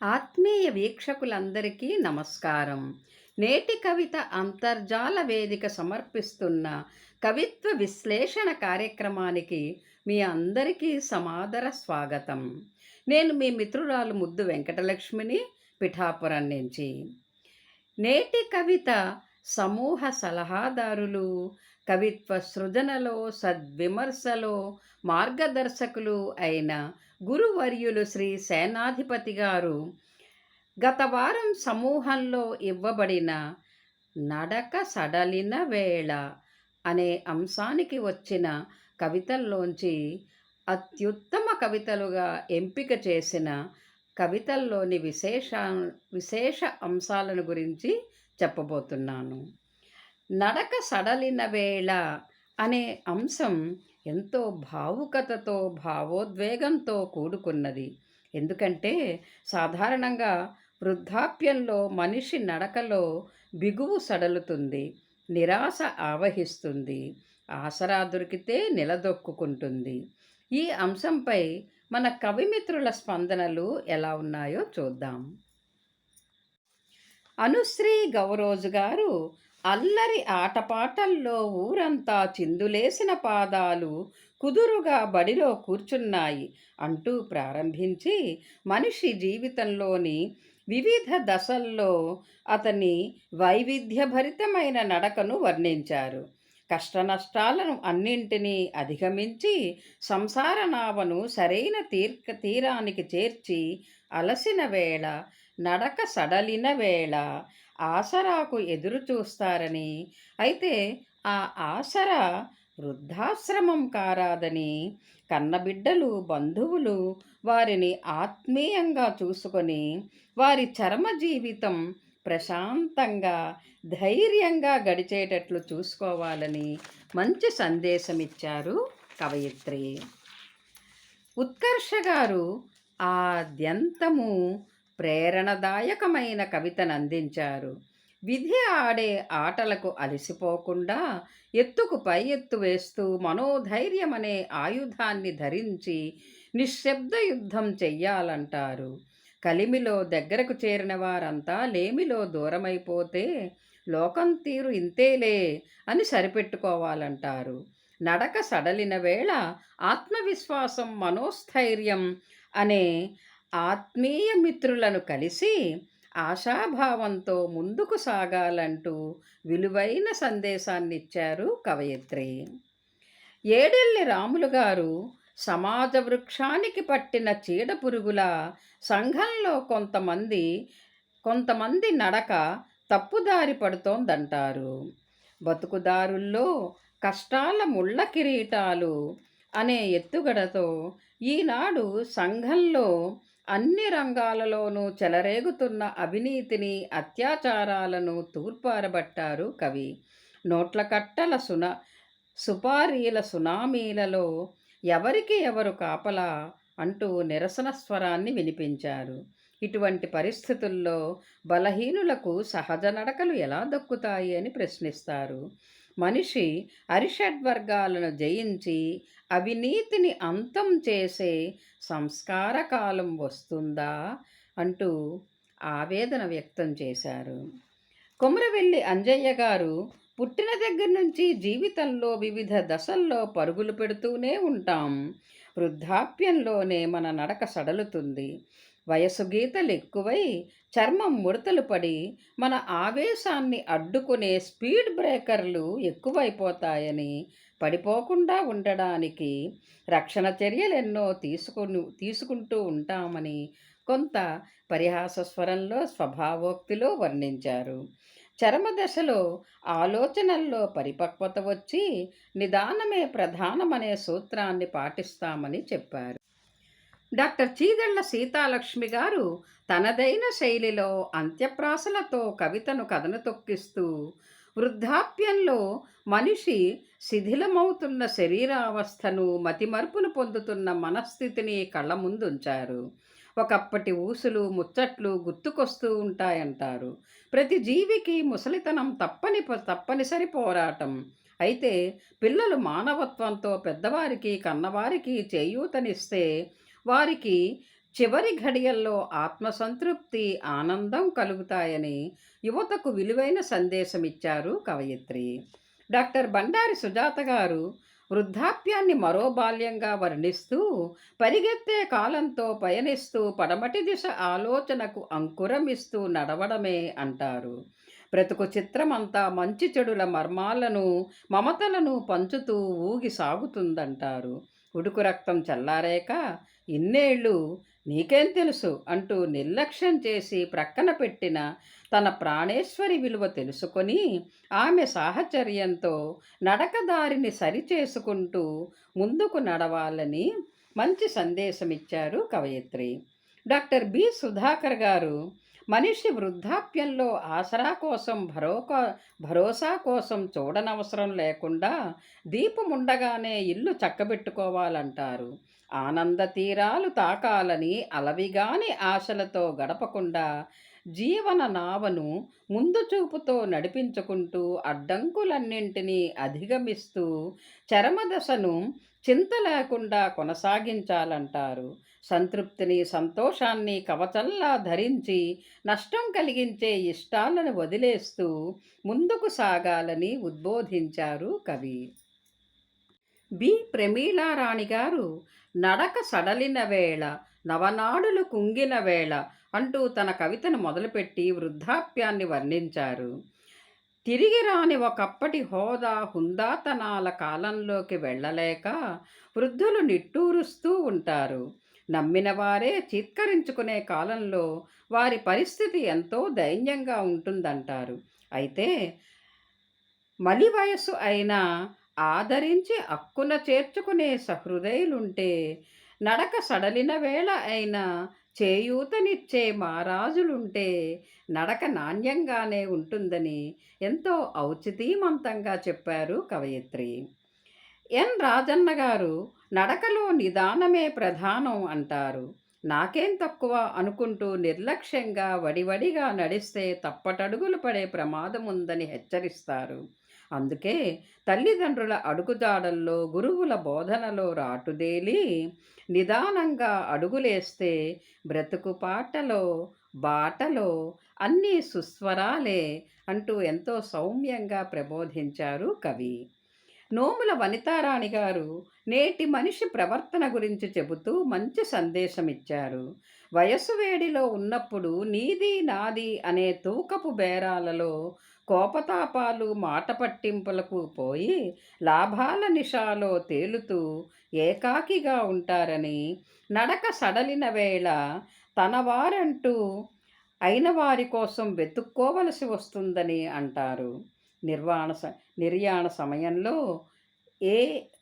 ఆత్మీయ వీక్షకులందరికీ నమస్కారం. నేటి కవిత అంతర్జాల వేదిక సమర్పిస్తున్న కవిత్వ విశ్లేషణ కార్యక్రమానికి మీ అందరికీ సమాదర స్వాగతం. నేను మీ మిత్రురాలు ముద్దు వెంకటలక్ష్మిని, పిఠాపురం నుంచి. నేటి కవిత సమూహ సలహాదారులు, కవిత్వ సృజనలో, సద్విమర్శలో మార్గదర్శకులు అయిన గురువర్యులు శ్రీ సేనాధిపతి గారు గత వారం సమూహంలో ఇవ్వబడిన నడక సడలిన వేళ అనే అంశానికి వచ్చిన కవితల్లోంచి అత్యుత్తమ కవితలుగా ఎంపిక చేసిన కవితల్లోని విశేష అంశాలను గురించి చెప్పబోతున్నాను. నడక సడలిన వేళ అనే అంశం ఎంతో భావుకతతో, భావోద్వేగంతో కూడుకున్నది. ఎందుకంటే సాధారణంగా వృద్ధాప్యంలో మనిషి నడకలో బిగువు సడలుతుంది, నిరాశ ఆవహిస్తుంది, ఆసరా దొరికితే నిలదొక్కుంటుంది. ఈ అంశంపై మన కవిమిత్రుల స్పందనలు ఎలా ఉన్నాయో చూద్దాం. అనుశ్రీ గౌరోజు గారు అల్లరి ఆటపాటల్లో ఊరంతా చిందులేసిన పాదాలు కుదురుగా బడిలో కూర్చున్నాయి అంటూ ప్రారంభించి మనిషి జీవితంలోని వివిధ దశల్లో అతని వైవిధ్యభరితమైన నడకను వర్ణించారు. కష్టనష్టాలను అన్నింటినీ అధిగమించి సంసార నావను సరైన తీరానికి చేర్చి అలసిన వేళ, నడక సడలిన వేళ ఆసరాకు ఎదురు చూస్తారని, అయితే ఆ ఆసరా వృద్ధాశ్రమం కారాదని, కన్నబిడ్డలు, బంధువులు వారిని ఆత్మీయంగా చూసుకొని వారి చరమ జీవితం ప్రశాంతంగా, ధైర్యంగా గడిచేటట్లు చూసుకోవాలని మంచి సందేశమిచ్చారు కవయిత్రి. ఉత్కర్ష గారు ఆద్యంతము ప్రేరణదాయకమైన కవితను అందించారు. విధి ఆడే ఆటలకు అలసిపోకుండా ఎత్తుకు పై ఎత్తు వేస్తూ మనోధైర్యం అనే ఆయుధాన్ని ధరించి నిశ్శబ్ద యుద్ధం చెయ్యాలంటారు. కలిమిలో దగ్గరకు చేరిన వారంతా లేమిలో దూరమైపోతే లోకం తీరు ఇంతేలే అని సరిపెట్టుకోవాలంటారు. నడక సడలిన వేళ ఆత్మవిశ్వాసం, మనోస్థైర్యం అనే ఆత్మీయ మిత్రులను కలిసి ఆశాభావంతో ముందుకు సాగాలంటూ విలువైన సందేశాన్నిచ్చారు కవయిత్రి. ఏడెల్లి రాములు గారు సమాజ వృక్షానికి పట్టిన చీడపురుగుల సంఘంలో కొంతమంది నడక తప్పుదారి పడుతోందంటారు. బతుకుదారుల్లో కష్టాల ముళ్ళ కిరీటాలు అనే ఎత్తుగడతో ఈనాడు సంఘంలో అన్ని రంగాలలోనూ చెలరేగుతున్న అవినీతిని, అత్యాచారాలను తూర్పారబట్టారు కవి. నోట్ల కట్టల సుపారీల సునామీలలో ఎవరికి ఎవరు కాపలా అంటూ నిరసన స్వరాన్ని వినిపించారు. ఇటువంటి పరిస్థితుల్లో బలహీనులకు సహజ నడకలు ఎలా దక్కుతాయి అని ప్రశ్నిస్తారు. మనిషి అరిషడ్వర్గాలను జయించి అవినీతిని అంతం చేసే సంస్కార కాలం వస్తుందా అంటూ ఆవేదన వ్యక్తం చేశారు. కొమరవెల్లి అంజయ్య గారు పుట్టిన దగ్గర నుంచి జీవితంలో వివిధ దశల్లో పరుగులు పెడుతూనే ఉంటాం. వృద్ధాప్యంలోనే మన నడక సడలుతుంది. వయసు గీతలు ఎక్కువై చర్మం ముడతలు పడి మన ఆవేశాన్ని అడ్డుకునే స్పీడ్ బ్రేకర్లు ఎక్కువైపోతాయని, పడిపోకుండా ఉండడానికి రక్షణ చర్యలెన్నో తీసుకుంటూ ఉంటామని కొంత పరిహాస స్వరంలో, స్వభావోక్తిలో వర్ణించారు. చరమదశలో ఆలోచనల్లో పరిపక్వత వచ్చి నిదానమే ప్రధానమనే సూత్రాన్ని పాటిస్తామని చెప్పారు. డాక్టర్ చీదళ్ల సీతాలక్ష్మి గారు తనదైన శైలిలో అంత్యప్రాసలతో కవితను కథను తొక్కిస్తూ వృద్ధాప్యంలో మనిషి శిథిలమవుతున్న శరీరావస్థను, మతిమరుపును పొందుతున్న మనస్థితిని కళ్ళ ముందుంచారు. ఒకప్పటి ఊసులు, ముచ్చట్లు గుర్తుకొస్తూ ఉంటాయంటారు. ప్రతి జీవికి ముసలితనం తప్పనిసరి పోరాటం. అయితే పిల్లలు మానవత్వంతో పెద్దవారికి, కన్నవారికి చేయూతనిస్తే వారికి చివరి ఘడియల్లో ఆత్మసంతృప్తి, ఆనందం కలుగుతాయని యువతకు విలువైన సందేశమిచ్చారు కవయిత్రి. డాక్టర్ బండారి సుజాత గారు వృద్ధాప్యాన్ని మరో బాల్యంగా వర్ణిస్తూ, పరిగెత్తే కాలంతో పయనిస్తూ పడమటి దిశ ఆలోచనకు అంకురమిస్తూ నడవడమే అంటారు. బ్రతుకు చిత్రమంతా మంచి చెడుల మర్మాలను, మమతలను పంచుతూ ఊగి సాగుతుందంటారు. ఉడుకు రక్తం చల్లారాక ఇన్నేళ్ళు నీకేం తెలుసు అంటూ నిర్లక్ష్యం చేసి ప్రక్కన పెట్టిన తన ప్రాణేశ్వరి విలువ తెలుసుకొని ఆమె సాహచర్యంతో నడకదారిని సరిచేసుకుంటూ ముందుకు నడవాలని మంచి సందేశమిచ్చారు కవయిత్రి. డాక్టర్ బి సుధాకర్ గారు మనిషి వృద్ధాప్యంలో ఆసరా కోసం భరోసా కోసం చూడనవసరం లేకుండా దీపముండగానే ఇల్లు చక్కబెట్టుకోవాలంటారు. ఆనంద తీరాలు తాకాలని అలవిగాని ఆశలతో గడపకుండా జీవన నావను ముందు చూపుతో నడిపించుకుంటూ అడ్డంకులన్నింటినీ అధిగమిస్తూ చరమదశను చింత లేకుండా కొనసాగించాలంటారు. సంతృప్తిని, సంతోషాన్ని కవచంలా ధరించి నష్టం కలిగించే ఇష్టాలను వదిలేస్తూ ముందుకు సాగాలని ఉద్బోధించారు కవి. బి ప్రమీలారాణి గారు నడక సడలిన వేళ, నవనాడులు కుంగిన వేళ అంటూ తన కవితను మొదలుపెట్టి వృద్ధాప్యాన్ని వర్ణించారు. తిరిగి రాని ఒకప్పటి హోదా, హుందాతనాల కాలంలోకి వెళ్ళలేక వృద్ధులు నిట్టూరుస్తూ ఉంటారు. నమ్మిన వారే చీత్కరించుకునే కాలంలో వారి పరిస్థితి ఎంతో దైన్యంగా ఉంటుందంటారు. అయితే మలి వయస్సు అయినా ఆదరించి అక్కున చేర్చుకునే సహృదయులుంటే, నడక సడలిన వేళ అయినా చేయూతనిచ్చే మారాజులుంటే నడక నాణ్యంగానే ఉంటుందని ఎంతో ఔచితీమంతంగా చెప్పారు కవయిత్రి. ఎన్ రాజన్న గారు నడకలో నిదానమే ప్రధానం అంటారు. నాకేం తక్కువ అనుకుంటూ నిర్లక్ష్యంగా వడివడిగా నడిస్తే తప్పటడుగులు పడే ప్రమాదం ఉందని హెచ్చరిస్తారు. అందుకే తల్లిదండ్రుల అడుగుజాడల్లో, గురువుల బోధనలో రాటుదేలి నిదానంగా అడుగులేస్తే బ్రతుకు పాటలో, బాటలో అన్నీ సుస్వరాలే అంటూ ఎంతో సౌమ్యంగా ప్రబోధించారు కవి. నోముల వనితారాణి గారు నేటి మనిషి ప్రవర్తన గురించి చెబుతూ మంచి సందేశం ఇచ్చారు. వయస్సు వేడిలో ఉన్నప్పుడు నీది నాది అనే తూకపు బేరాలలో కోపతాపాలు, మాట పట్టింపులకు పోయి లాభాల నిషాలో తేలుతూ ఏకాకిగా ఉంటారని, నడక సడలిన వేళ తన వారంటూ అయిన వారి కోసం వెతుక్కోవలసి వస్తుందని అంటారు. నిర్వాణ స నిర్యాణ సమయంలో ఏ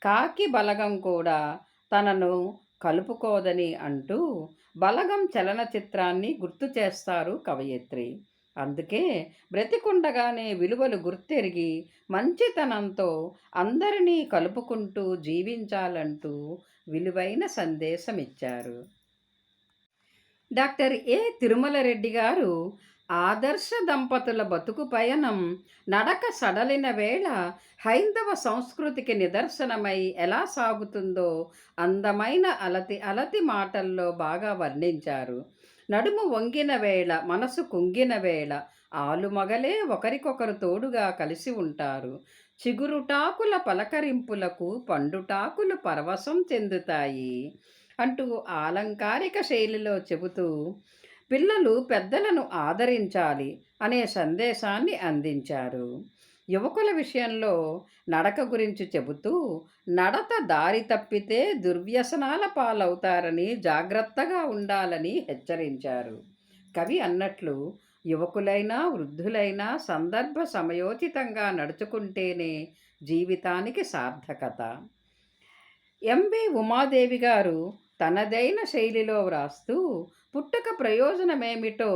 కాకి బలగం కూడా తనను కలుపుకోదని అంటూ బలగం చలనచిత్రాన్ని గుర్తు చేస్తారు కవయిత్రి. అందుకే బ్రతికుండగానే విలువలు గుర్తెరిగి మంచితనంతో అందరినీ కలుపుకుంటూ జీవించాలంటూ విలువైన సందేశమిచ్చారు. డాక్టర్ ఏ తిరుమలరెడ్డి గారు ఆదర్శ దంపతుల బతుకు పయనం నడక సడలిన వేళ హైందవ సంస్కృతికి నిదర్శనమై ఎలా సాగుతుందో అందమైన అలతి అలతి మాటల్లో బాగా వర్ణించారు. నడుము వంగిన వేళ, మనసు కుంగిన వేళ ఆలుమగలే ఒకరికొకరు తోడుగా కలిసి ఉంటారు. చిగురుటాకుల పలకరింపులకు పండుటాకులు పరవశం చెందుతాయి అంటూ ఆలంకారిక శైలిలో చెబుతూ పిల్లలు పెద్దలను ఆదరించాలి అనే సందేశాన్ని అందించారు. యువకుల విషయంలో నడక గురించి చెబుతూ నడత దారి తప్పితే దుర్వ్యసనాల పాలవుతారని జాగ్రత్తగా ఉండాలని హెచ్చరించారు. కవి అన్నట్లు యువకులైనా వృద్ధులైనా సందర్భ సమయోచితంగా నడుచుకుంటేనే జీవితానికి సార్థకత. ఎంవి ఉమాదేవి గారు తనదైన శైలిలో వ్రాస్తూ పుట్టుక ప్రయోజనమేమిటో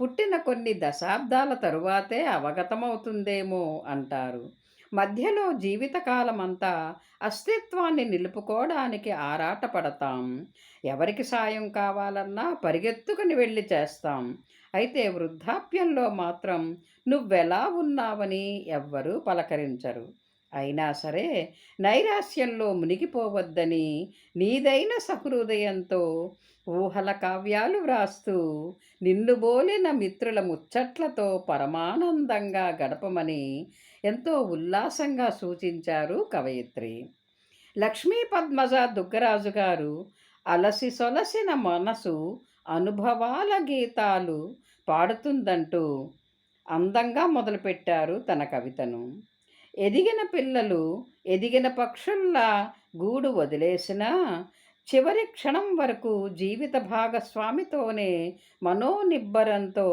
పుట్టిన కొన్ని దశాబ్దాల తరువాతే అవగతమవుతుందేమో అంటారు. మధ్యలో జీవితకాలమంతా అస్తిత్వాన్ని నిలుపుకోవడానికి ఆరాటపడతాం. ఎవరికి సాయం కావాలన్నా పరిగెత్తుకుని వెళ్ళి చేస్తాం. అయితే వృద్ధాప్యంలో మాత్రం నువ్వెలా ఉన్నావని ఎవ్వరూ పలకరించరు. అయినా సరే నైరాశ్యంలో మునిగిపోవద్దని నీదైన సహృదయంతో ఊహల కావ్యాలు వ్రాస్తూ నిన్నుబోలిన మిత్రుల ముచ్చట్లతో పరమానందంగా గడపమని ఎంతో ఉల్లాసంగా సూచించారు కవయిత్రి. లక్ష్మీ పద్మజ దుగ్గరాజు గారు అలసి సొలసిన మనసు అనుభవాల గీతాలు పాడుతుందంటూ అందంగా మొదలుపెట్టారు తన కవితను. ఎదిగిన పిల్లలు ఎదిగిన పక్షుల్లా గూడు వదిలేసినా చివరి క్షణం వరకు జీవిత భాగస్వామితోనే మనోనిబ్బరంతో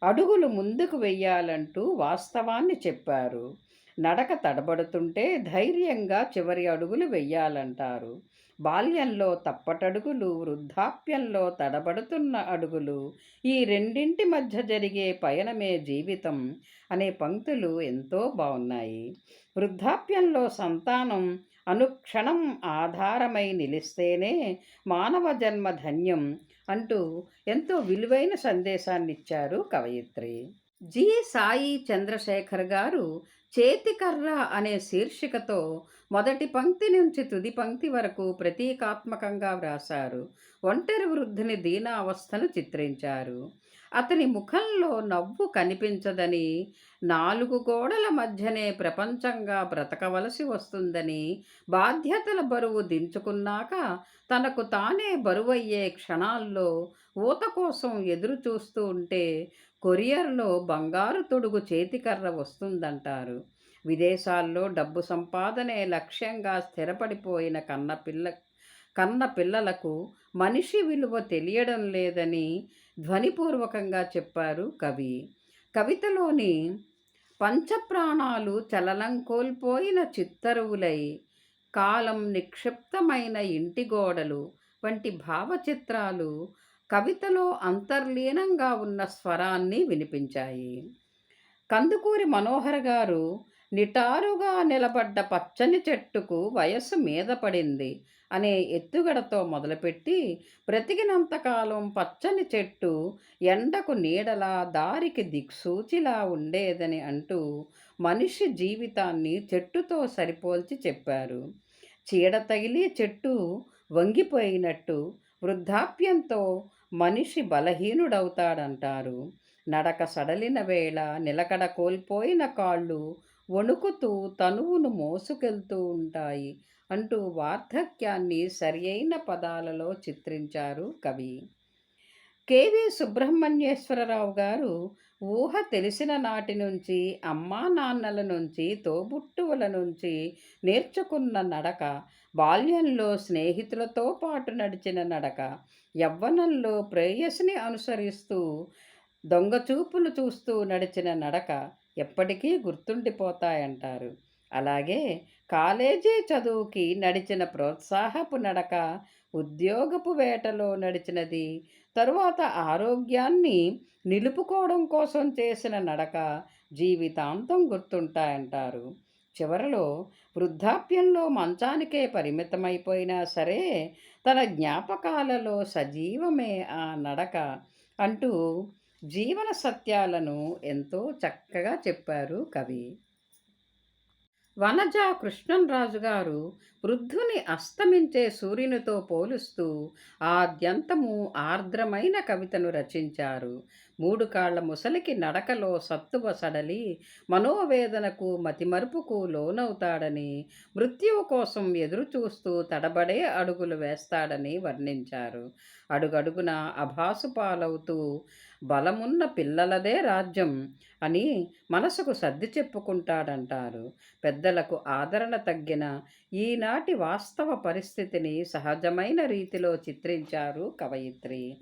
అడుగులు ముందుకు వెయ్యాలంటూ వాస్తవాన్ని చెప్పారు. నడక తడబడుతుంటే ధైర్యంగా చివరి అడుగులు వెయ్యాలంటారు. బాల్యంలో తప్పటడుగులు, వృద్ధాప్యంలో తడబడుతున్న అడుగులు, ఈ రెండింటి మధ్య జరిగే పయనమే జీవితం అనే పంక్తులు ఎంతో బాగున్నాయి. వృద్ధాప్యంలో సంతానం అనుక్షణం ఆధారమై నిలిస్తేనే మానవ జన్మ ధన్యం అంటూ ఎంతో విలువైన సందేశాన్నిచ్చారు కవయిత్రి. జి. సాయి చంద్రశేఖర్ గారు చేతికర్ర అనే శీర్షికతో మొదటి పంక్తి నుంచి తుది పంక్తి వరకు ప్రతీకాత్మకంగా వ్రాశారు. ఒంటరి వృద్ధుని దీనావస్థను చిత్రించారు. అతని ముఖంలో నవ్వు కనిపించదని, నాలుగు గోడల మధ్యనే ప్రపంచంగా బ్రతకవలసి వస్తుందని, బాధ్యతల బరువు దించుకున్నాక తనకు తానే బరువయ్యే క్షణాల్లో ఊత కోసం ఎదురు చూస్తూ ఉంటే కొరియర్లో బంగారు తొడుగు చేతికర్ర వస్తుందంటారు. విదేశాల్లో డబ్బు సంపాదనే లక్ష్యంగా స్థిరపడిపోయిన కన్న పిల్లలకు మనిషి విలువ తెలియడం లేదని ధ్వనిపూర్వకంగా చెప్పారు కవి. కవితలోని పంచప్రాణాలు చలనం కోల్పోయిన చిత్తరువులై, కాలం నిక్షిప్తమైన ఇంటి గోడలు వంటి భావచిత్రాలు కవితలో అంతర్లీనంగా ఉన్న స్వరాన్ని వినిపించాయి. కందుకూరి మనోహర్ గారు నిటారుగా నిలబడ్డ పచ్చని చెట్టుకు వయస్సు మీద పడింది అనే ఎత్తుగడతో మొదలుపెట్టి బ్రతికినంతకాలం పచ్చని చెట్టు ఎండకు నీడలా దారికి దిక్సూచిలా ఉండేదని అంటూ మనిషి జీవితాన్ని చెట్టుతో సరిపోల్చి చెప్పారు. చీడ తగిలి చెట్టు వంగిపోయినట్టు వృద్ధాప్యంతో మనిషి బలహీనుడవుతాడంటారు. నడక సడలిన వేళ నిలకడ కోల్పోయిన కాళ్ళు వణుకుతూ తనువును మోసుకెళ్తూ ఉంటాయి అంటూ వార్ధక్యాన్ని సరియైన పదాలలో చిత్రించారు కవి. కెవి సుబ్రహ్మణ్యేశ్వరరావు గారు ఊహ తెలిసిన నాటి నుంచి అమ్మా నాన్నల నుంచి తోబుట్టువుల నుంచి నేర్చుకున్న నడక, బాల్యంలో స్నేహితులతో పాటు నడిచిన నడక, యవ్వనంలో ప్రేయసిని అనుసరిస్తూ దొంగచూపులు చూస్తూ నడిచిన నడక ఎప్పటికీ గుర్తుండిపోతాయంటారు. అలాగే కాలేజీ చదువుకి నడిచిన ప్రోత్సాహపు నడక, ఉద్యోగపు వేటలో నడిచినది, తరువాత ఆరోగ్యాన్ని నిలుపుకోవడం కోసం చేసిన నడక జీవితాంతం గుర్తుంటాయంటారు. చివరలో వృద్ధాప్యంలో మంచానికే పరిమితమైపోయినా సరే తన జ్ఞాపకాలలో సజీవమే ఆ నడక అంటూ జీవన సత్యాలను ఎంతో చక్కగా చెప్పారు కవి. వనజ కృష్ణంరాజు గారు వృద్ధుని అస్తమించే సూర్యునితో పోలుస్తూ ఆద్యంతము ఆర్ద్రమైన కవితను రచించారు. మూడు కాళ్ల ముసలికి నడకలో సత్తువ సడలి మనోవేదనకు మతిమరుపుకు లోనవుతాడని, మృత్యువు కోసం ఎదురుచూస్తూ తడబడే అడుగులు వేస్తాడని వర్ణించారు. అడుగడుగున అభాసుపాలవుతూ బలమున్న పిల్లలదే రాజ్యం అని మనసుకు సర్ది చెప్పుకుంటాడంటారు. పెద్దలకు ఆదరణ తగ్గిన ఈనాటి వాస్తవ పరిస్థితిని సహజమైన రీతిలో చిత్రించారు కవయిత్రి.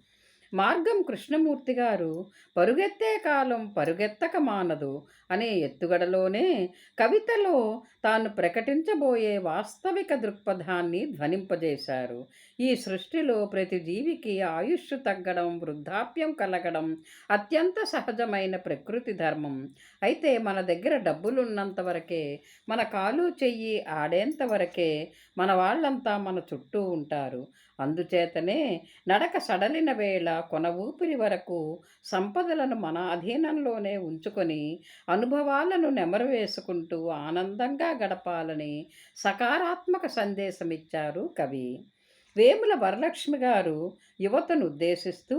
మార్గం కృష్ణమూర్తి గారు పరుగెత్తే కాలం పరుగెత్తక మానదు అనే ఎత్తుగడలోనే కవితలో తాను ప్రకటించబోయే వాస్తవిక దృక్పథాన్ని ధ్వనింపజేశారు. ఈ సృష్టిలో ప్రతి జీవికి ఆయుష్ తగ్గడం, వృద్ధాప్యం కలగడం అత్యంత సహజమైన ప్రకృతి ధర్మం. అయితే మన దగ్గర డబ్బులున్నంత వరకే, మన కాలు చెయ్యి ఆడేంత వరకే మన వాళ్ళంతా మన చుట్టూ ఉంటారు. అందుచేతనే నడక సడలిన వేళ కొన ఊపిరి వరకు సంపదలను మన అధీనంలోనే ఉంచుకొని అనుభవాలను నెమరు వేసుకుంటూ ఆనందంగా గడపాలని సకారాత్మక సందేశమిచ్చారు కవి. వేముల వరలక్ష్మి గారు యువతను ఉద్దేశిస్తూ,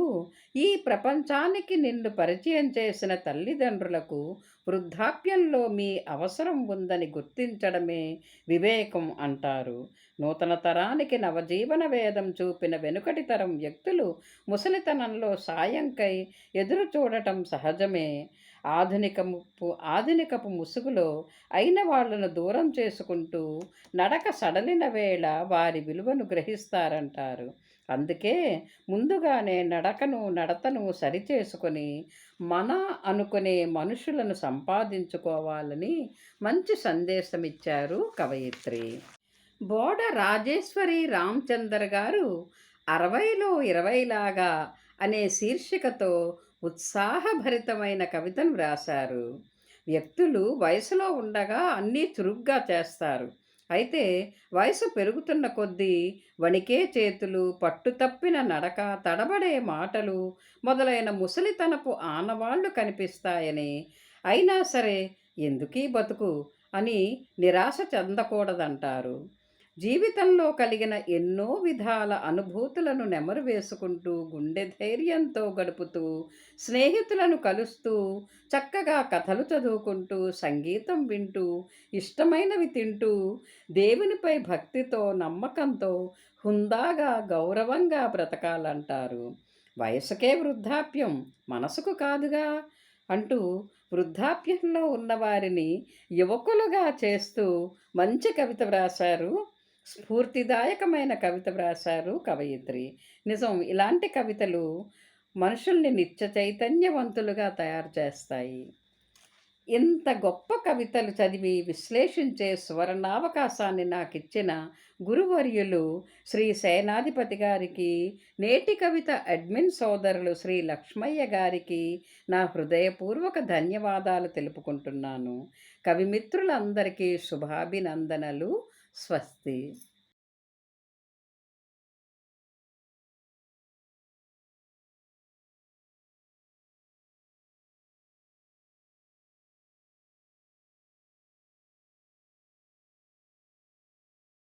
ఈ ప్రపంచానికి నిన్ను పరిచయం చేసిన తల్లిదండ్రులకు వృద్ధాప్యంలో మీ అవసరం ఉందని గుర్తించడమే వివేకం అంటారు. నూతన తరానికి నవజీవన వేదం చూపిన వెనుకటి తరం వ్యక్తులు ముసలితనంలో సాయంకై ఎదురు చూడటం సహజమే. ఆధునికపు ముసుగులో అయిన వాళ్ళను దూరం చేసుకుంటూ నడక సడలిన వేళ వారి విలువను గ్రహిస్తారంటారు. అందుకే ముందుగానే నడతను సరిచేసుకొని మన అనుకునే మనుషులను సంపాదించుకోవాలని మంచి సందేశమిచ్చారు కవయిత్రి. బోడ రాజేశ్వరి రామచందర్ గారు 60లో 20 లాగా అనే శీర్షికతో ఉత్సాహభరితమైన కవితను వ్రాశారు. వ్యక్తులు వయసులో ఉండగా అన్నీ చురుగ్గా చేస్తారు. అయితే వయసు పెరుగుతున్న కొద్దీ వణికే చేతులు, పట్టుతప్పిన నడక, తడబడే మాటలు మొదలైన ముసలితనపు ఆనవాళ్లు కనిపిస్తాయని, అయినా సరే ఎందుకీ బతుకు అని నిరాశ చెందకూడదంటారు. జీవితంలో కలిగిన ఎన్నో విధాల అనుభూతులను నెమరు వేసుకుంటూ గుండె ధైర్యంతో గడుపుతూ స్నేహితులను కలుస్తూ చక్కగా కథలు చదువుకుంటూ సంగీతం వింటూ ఇష్టమైనవి తింటూ దేవునిపై భక్తితో నమ్మకంతో హుందాగా గౌరవంగా బ్రతకాలంటారు. వయసుకే వృద్ధాప్యం, మనసుకు కాదుగా అంటూ వృద్ధాప్యంలో ఉన్నవారిని యువకులుగా చేస్తూ మంచి కవిత వ్రాశారు. స్ఫూర్తిదాయకమైన కవిత వ్రాశారు కవయిత్రి. నిజం, ఇలాంటి కవితలు మనుషుల్ని నిత్య చైతన్యవంతులుగా తయారు చేస్తాయి. ఇంత గొప్ప కవితలు చదివి విశ్లేషించే సువర్ణావకాశాన్ని నాకిచ్చిన గురువర్యులు శ్రీ సేనాధిపతి గారికి, నేటి కవిత అడ్మిన్ సోదరులు శ్రీ లక్ష్మయ్య గారికి నా హృదయపూర్వక ధన్యవాదాలు తెలుపుకుంటున్నాను. కవిమిత్రులందరికీ శుభాభినందనలు. స్వస్తి.